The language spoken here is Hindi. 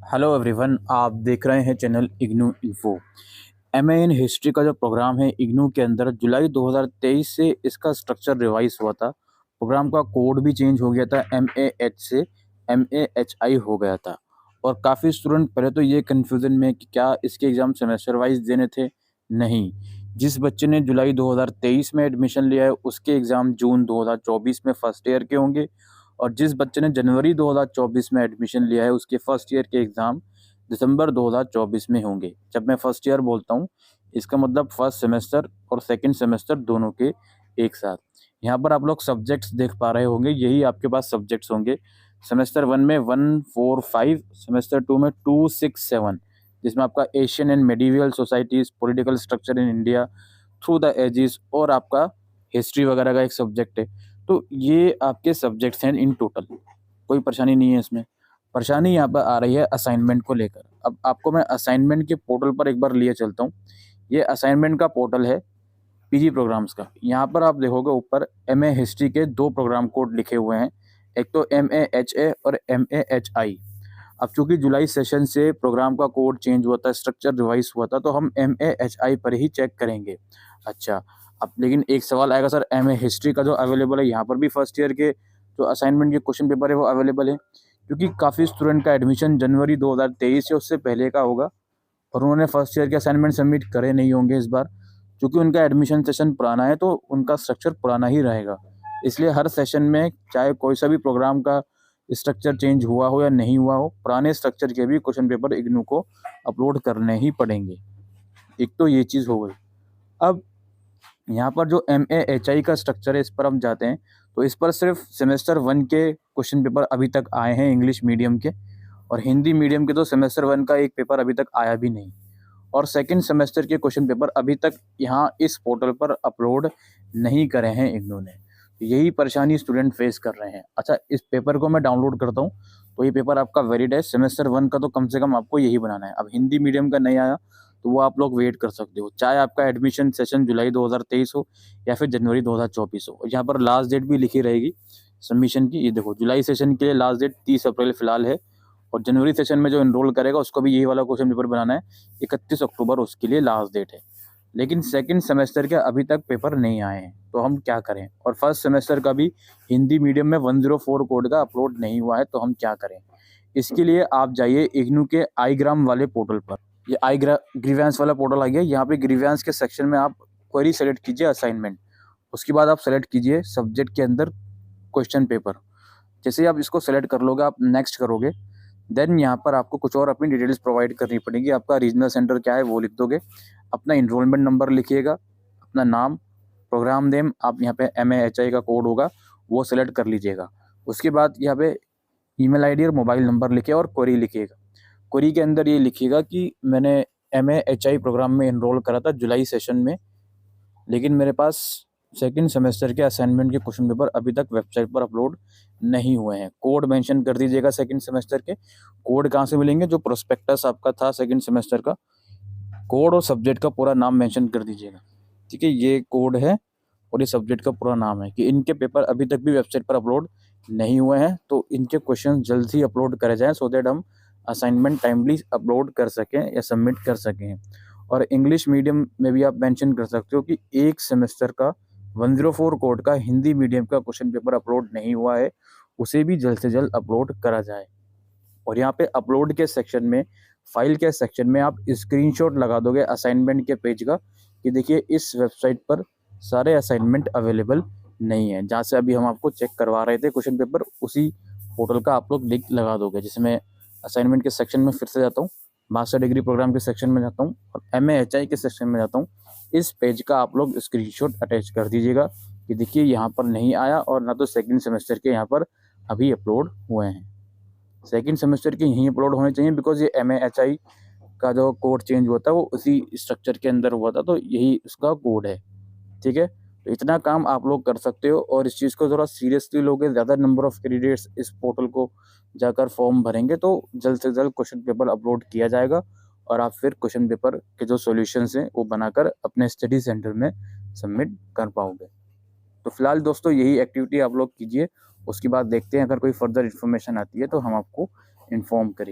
हेलो एवरीवन, आप देख रहे हैं channel IGNOU info. MA in history का जो प्रोग्राम है इग्नू के अंदर जुलाई 2023 से इसका स्ट्रक्चर रिवाइज हुआ था। प्रोग्राम का कोड भी चेंज हो गया था, MAH से MAHI हो गया था। और काफ़ी स्टूडेंट पहले तो ये कन्फ्यूज़न में कि क्या इसके एग्ज़ाम सेमेस्टर वाइज देने थे। नहीं, जिस बच्चे ने जुलाई 2023 में एडमिशन लिया है उसके एग्ज़ाम जून 2024 में फर्स्ट ईयर के होंगे, और जिस बच्चे ने जनवरी 2024 में एडमिशन लिया है उसके फर्स्ट ईयर के एग्ज़ाम दिसंबर 2024 में होंगे। जब मैं फर्स्ट ईयर बोलता हूँ, इसका मतलब फर्स्ट सेमेस्टर और सेकंड सेमेस्टर दोनों के एक साथ। यहाँ पर आप लोग सब्जेक्ट्स देख पा रहे होंगे, यही आपके पास सब्जेक्ट्स होंगे। सेमेस्टर 1 में 1, 4, 5, सेमेस्टर 2 में 2, 6, 7, जिसमें आपका Asian and medieval societies, political structure in India through the ages और आपका हिस्ट्री वगैरह का एक सब्जेक्ट है। तो ये आपके सब्जेक्ट्स हैं इन टोटल, कोई परेशानी नहीं है इसमें। परेशानी यहाँ पर आ रही है असाइनमेंट को लेकर। अब आपको मैं असाइनमेंट के पोर्टल पर एक बार लिए चलता हूँ। ये असाइनमेंट का पोर्टल है पीजी प्रोग्राम्स का। यहाँ पर आप देखोगे ऊपर एमए हिस्ट्री के 2 प्रोग्राम कोड लिखे हुए हैं, एक तो MAHA और MAHI। अब चूंकि जुलाई सेशन से प्रोग्राम का कोड चेंज हुआ था, स्ट्रक्चर रिवाइज हुआ था, तो हम MAHI पर ही चेक करेंगे। अच्छा, अब लेकिन एक सवाल आएगा, सर एमए हिस्ट्री का जो अवेलेबल है यहाँ पर भी फर्स्ट ईयर के जो असाइनमेंट के क्वेश्चन पेपर है वो अवेलेबल है? क्योंकि काफ़ी स्टूडेंट का एडमिशन जनवरी 2023 या उससे पहले का होगा और उन्होंने फर्स्ट ईयर के असाइनमेंट सबमिट करे नहीं होंगे इस बार। क्योंकि उनका एडमिशन सेशन पुराना है तो उनका स्ट्रक्चर पुराना ही रहेगा। इसलिए हर सेशन में चाहे कोई सा भी प्रोग्राम का स्ट्रक्चर चेंज हुआ हो या नहीं हुआ हो, पुराने स्ट्रक्चर के भी क्वेश्चन पेपर इग्नू को अपलोड करने ही पड़ेंगे। एक तो ये चीज़ हो गई। अब यहाँ पर जो MAHI का स्ट्रक्चर है इस पर हम जाते हैं, तो इस पर सिर्फ सेमेस्टर 1 के क्वेश्चन पेपर अभी तक आए हैं इंग्लिश मीडियम के, और हिंदी मीडियम के तो सेमेस्टर 1 का एक पेपर अभी तक आया भी नहीं, और सेकंड सेमेस्टर के क्वेश्चन पेपर अभी तक यहाँ इस पोर्टल पर अपलोड नहीं करे हैं इग्नू ने। यही परेशानी स्टूडेंट फेस कर रहे हैं। अच्छा, इस पेपर को मैं डाउनलोड करता हूँ तो ये पेपर आपका वैलिड है। सेमेस्टर 1 का तो कम से कम आपको यही बनाना है। अब हिंदी मीडियम का नहीं आया तो वो आप लोग वेट कर सकते हो, चाहे आपका एडमिशन सेशन जुलाई 2023 हो या फिर जनवरी 2024 हो। यहाँ पर लास्ट डेट भी लिखी रहेगी सबमिशन की। ये देखो, जुलाई सेशन के लिए लास्ट डेट 30 अप्रैल फिलहाल है, और जनवरी सेशन में जो एनरोल करेगा उसको भी यही वाला क्वेश्चन पेपर बनाना है। 31 अक्टूबर उसके लिए लास्ट डेट है। लेकिन सेकंड सेमेस्टर के अभी तक पेपर नहीं आए हैं, तो हम क्या करें? और फर्स्ट सेमेस्टर का भी हिंदी मीडियम में 104 कोड का अपलोड नहीं हुआ है, तो हम क्या करें? इसके लिए आप जाइए इग्नू के आईग्राम वाले पोर्टल पर। ये ग्रीवेंस वाला पोर्टल आ गया। यहाँ पे ग्रीवेंस के सेक्शन में आप क्वेरी सेलेक्ट कीजिए असाइनमेंट। उसके बाद आप सेलेक्ट कीजिए सब्जेक्ट के अंदर क्वेश्चन पेपर। जैसे ही आप इसको सेलेक्ट कर लोगे, आप नेक्स्ट करोगे, देन यहाँ पर आपको कुछ और अपनी डिटेल्स प्रोवाइड करनी पड़ेगी। आपका रीजनल सेंटर क्या है वो लिख दोगे, अपना इनरोलमेंट नंबर लिखिएगा, अपना नाम, प्रोग्राम नेम, आप यहाँ पे MAHI का कोड होगा वो सेलेक्ट कर लीजिएगा। उसके बाद यहाँ पे ईमेल आईडी और मोबाइल नंबर लिखे और क्वेरी लिखिएगा। क्वेरी के अंदर ये लिखिएगा कि मैंने MAHI प्रोग्राम में इनरोल करा था जुलाई सेशन में, लेकिन मेरे पास सेकंड सेमेस्टर के असाइनमेंट के क्वेश्चन पेपर अभी तक वेबसाइट पर अपलोड नहीं हुए हैं। कोड मेंशन कर दीजिएगा सेकंड सेमेस्टर के। कोड कहाँ से मिलेंगे? जो प्रोस्पेक्टस आपका था सेकंड सेमेस्टर का, कोड और सब्जेक्ट का पूरा नाम मेंशन कर दीजिएगा। ठीक है, ये कोड है और ये सब्जेक्ट का पूरा नाम है कि इनके पेपर अभी तक भी वेबसाइट पर अपलोड नहीं हुए हैं, तो इनके क्वेश्चन जल्द ही अपलोड करे जाएँ, सो दैट हम असाइनमेंट टाइमली अपलोड कर सकें या सबमिट कर सकें। और इंग्लिश मीडियम में भी आप मेंशन कर सकते हो कि एक सेमेस्टर का 104 कोड का हिंदी मीडियम का क्वेश्चन पेपर अपलोड नहीं हुआ है, उसे भी जल्द से जल्द अपलोड करा जाए। और यहाँ पे अपलोड के सेक्शन में, फाइल के सेक्शन में आप स्क्रीनशॉट लगा दोगे असाइनमेंट के पेज का कि देखिए इस वेबसाइट पर सारे असाइनमेंट अवेलेबल नहीं है। जहाँ से अभी हम आपको चेक करवा रहे थे क्वेश्चन पेपर, उसी पोर्टल का आप लोग लिंक लगा दोगे। जिसमें असाइनमेंट के सेक्शन में फिर से जाता हूँ, मास्टर डिग्री प्रोग्राम के सेक्शन में जाता हूँ और MAHI के सेक्शन में जाता हूँ। इस पेज का आप लोग स्क्रीनशॉट अटैच कर दीजिएगा कि देखिए यहाँ पर नहीं आया, और ना तो सेकंड सेमेस्टर के यहाँ पर अभी अपलोड हुए हैं। सेकंड सेमेस्टर के यहीं अपलोड होने चाहिए, बिकॉज ये MAHI का जो कोड चेंज हुआ था वो उसी स्ट्रक्चर के अंदर हुआ था, तो यही उसका कोड है। ठीक है, तो इतना काम आप लोग कर सकते हो, और इस चीज़ को थोड़ा सीरियसली लोगे। ज़्यादा नंबर ऑफ कैंडिडेट्स इस पोर्टल को जाकर फॉर्म भरेंगे तो जल्द से जल्द क्वेश्चन पेपर अपलोड किया जाएगा, और आप फिर क्वेश्चन पेपर के जो सॉल्यूशंस हैं वो बनाकर अपने स्टडी सेंटर में सबमिट कर पाओगे। तो फिलहाल दोस्तों यही एक्टिविटी आप लोग कीजिए। उसके बाद देखते हैं, अगर कोई फर्दर इन्फॉर्मेशन आती है तो हम आपको इन्फॉर्म करेंगे।